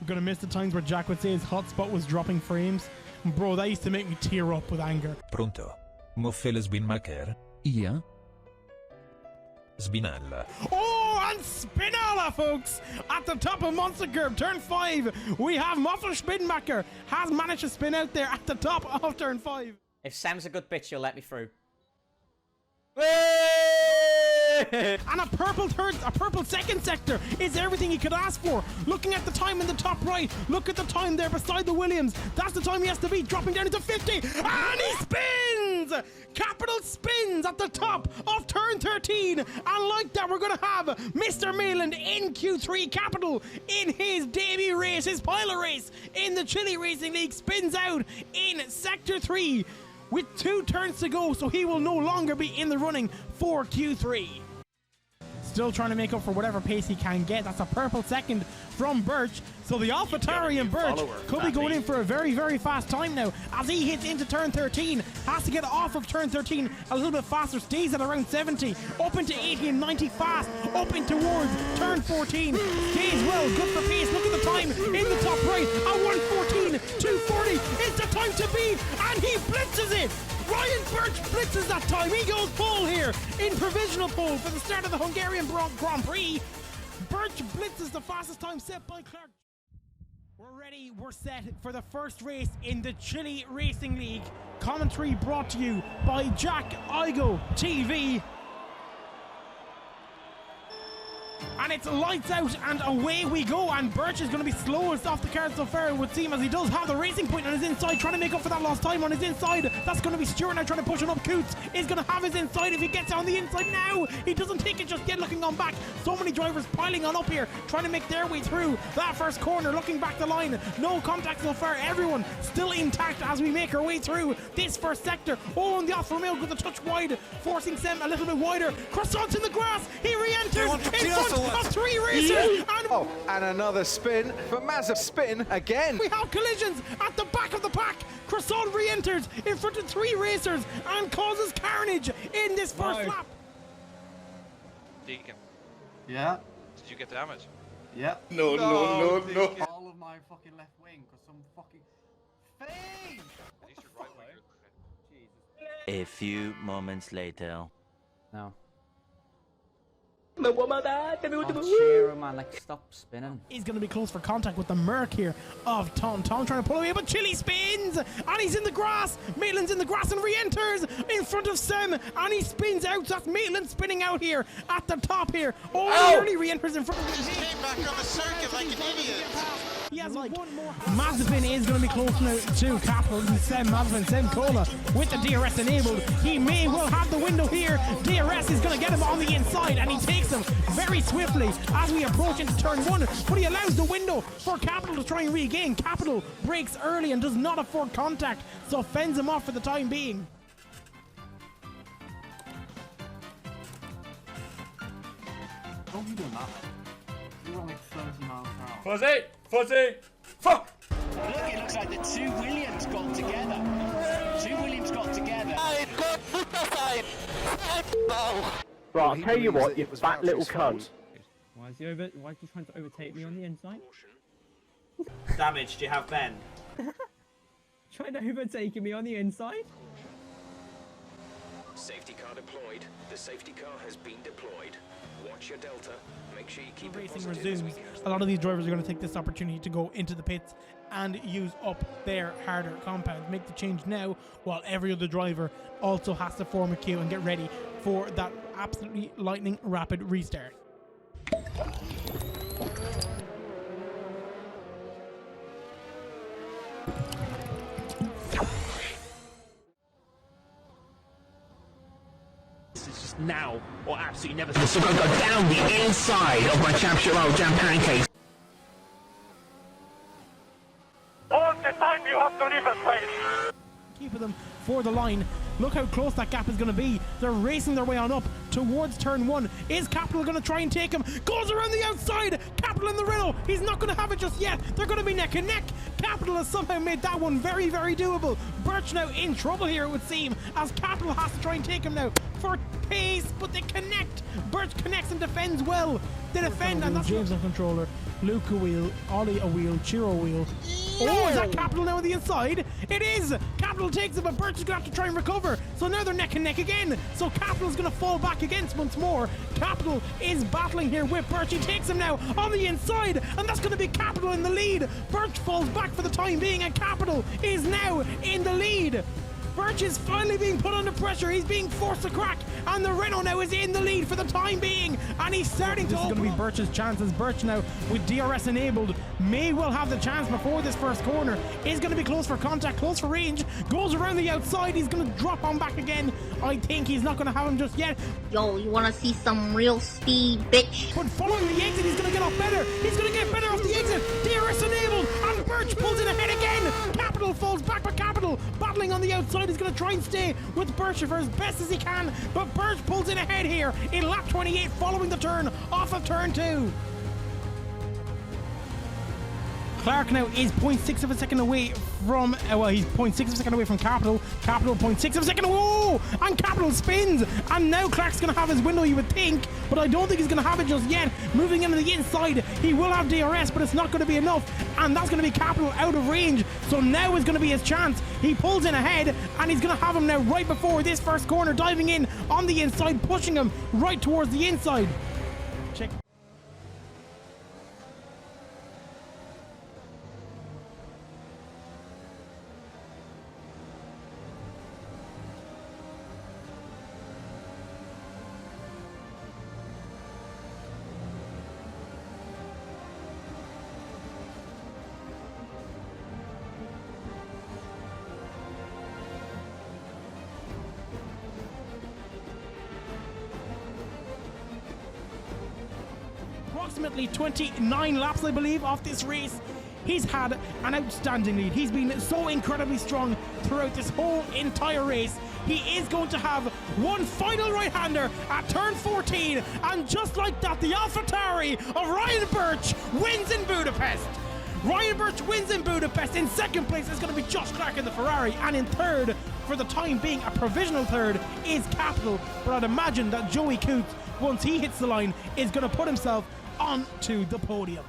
We're gonna miss the times where Jack would say his hotspot was dropping frames. Bro, that used to make me tear up with anger. Pronto? Moffel Spinmaker? Yeah? Spinalla. Oh, and Spinalla, folks! At the top of Monster Curb, turn 5, we have Muffler Spinmaker has managed to spin out there at the top of turn 5. If Sam's a good bitch, you'll let me through. And a purple second sector is everything he could ask for. Looking at the time in the top right, look at the time there beside the Williams. That's the time he has to beat, dropping down into 50. And he spins! Capital spins at the top of turn 13. And like that, we're going to have Mr. Mayland in Q3 Capital in his debut race, his pilot race in the Chile Racing League, spins out in Sector 3 with 2 turns to go, so he will no longer be in the running for Q3. Still trying to make up for whatever pace he can get. That's a purple second from Birch. So the AlphaTauri and Birch could be going in for a very, very fast time now as he hits into turn 13. Has to get off of turn 13 a little bit faster. Stays at around 70. Up into 80 and 90 fast. Up in towards turn 14. Stays well. Good for pace. Look at the time in the top right. At 1:14, 2:40. It's the time to beat. And he blitzes it. Ryan Birch blitzes that time. He goes pole here in provisional pole for the start of the Hungarian Grand Prix. Birch blitzes the fastest time set by Clark. We're ready, we're set for the first race in the Chile Racing League. Commentary brought to you by Jack Igo TV. And it's lights out and away we go, and Birch is going to be slowest off the card so far, it would seem, as he does have the racing point on his inside, trying to make up for that lost time on his inside. That's going to be Stewart now trying to push it up. Coots is going to have his inside if he gets on the inside now. He doesn't take it just yet, looking on back. So many drivers piling on up here, trying to make their way through that first corner, looking back the line. No contact so far, everyone still intact as we make our way through this first sector. Oh, and the Alfa Romeo with a touch wide, forcing Sem a little bit wider. Croissant's in the grass, he re-enters in front of 3 racers. And another spin for Mazepin again. We have collisions at the back of the pack. Croissant re-enters in front of 3 racers and causes carnage in this first lap. Deacon. Yeah. Did you get damage? Yeah. No. All of my fucking left wing because some fucking fade. At least your right wing. Jesus. A few moments later. No. Oh, cheer him, man, like, stop spinning. He's going to be close for contact with the Merc here of Tom. Tom trying to pull away, but Chile spins, and he's in the grass. Maitland's in the grass and re-enters in front of Sem, and he spins out. So that's Maitland spinning out here at the top here. Oh, he nearly re-enters in front of him. He came back on the circuit like an idiot. He has like one more. Mazepin is going to be close now to Capital. Sem Mazepin, Sem Cola with the DRS enabled. He may well have the window here. DRS is going to get him on the inside, and he takes him very swiftly as we approach into turn 1. But he allows the window for Capital to try and regain. Capital breaks early and does not afford contact, so fends him off for the time being. How are you doing that? You're on like 30 miles per hour. Fuzzy! Fuck! Look, it looks like the 2 Williams got together. 2 Williams got together. Right, I'll tell you what, you fat little cunt. Why is he trying to overtake me on the inside? Damage, do you have Ben? Trying to overtake me on the inside? Safety car deployed. The safety car has been deployed. Watch your delta. Make sure you keep the racing it positive resumes. A lot of these drivers are going to take this opportunity to go into the pits and use up their harder compounds. Make the change now, while every other driver also has to form a queue and get ready for that absolutely lightning rapid restart. Now or absolutely never. So I'm gonna go down the inside of my championship roll jam pancakes. All the time you have to leave a space. Keeping them for the line. Look how close that gap is going to be. They're racing their way on up towards turn 1. Is Capital going to try and take him? Goes around the outside. Capital in the Renault. He's not going to have it just yet. They're going to be neck and neck. Capital has somehow made that one very, very doable. Birch now in trouble here, it would seem, as Capital has to try and take him now for pace, but they connect. Birch connects and defends well. They defend, and that's James on controller. Luke a wheel, Ollie a wheel, Chiro a wheel. Oh, is that Capital now on the inside? It is! Capital takes it, but Birch is going to have to try and recover. So now they're neck and neck again. So Capital is going to fall back against once more. Capital is battling here with Birch. He takes him now on the inside, and that's going to be Capital in the lead. Birch falls back for the time being, and Capital is now in the lead. Birch is finally being put under pressure. He's being forced to crack, and the Renault now is in the lead for the time being, and he's starting to open. This is going to be Birch's chances. Birch now with DRS enabled may well have the chance before this first corner. Is going to be close for contact, close for range, goes around the outside. He's going to drop on back again. I think he's not going to have him just yet. Yo, you want to see some real speed, bitch? But following the exit, he's going to get off better. He's going to get better off the exit. DRS enabled, and Birch pulls in ahead again. Capital falls back, but Capital battling on the outside. He's going to try and stay with Birch for as best as he can, but Birch pulls in ahead here in lap 28 following the turn off of turn 2. Clark now is 0.6 of a second away from, well, he's 0.6 of a second away from Capital. Capital 0.6 of a second away. Whoa! And Capital spins. And now Clark's going to have his window, you would think, but I don't think he's going to have it just yet. Moving into the inside, he will have DRS, but it's not going to be enough. And that's going to be Capital out of range. So now is going to be his chance. He pulls in ahead, and he's going to have him now right before this first corner, diving in on the inside, pushing him right towards the inside. Check. Approximately 29 laps, I believe, off this race. He's had an outstanding lead. He's been so incredibly strong throughout this whole entire race. He is going to have one final right-hander at turn 14, and just like that, the AlphaTauri of Ryan Birch wins in Budapest. Ryan Birch wins in Budapest. In second place is going to be Josh Clark in the Ferrari, and in third, for the time being, a provisional third, is Capital. But I'd imagine that Joey Coots, once he hits the line, is going to put himself onto the podium.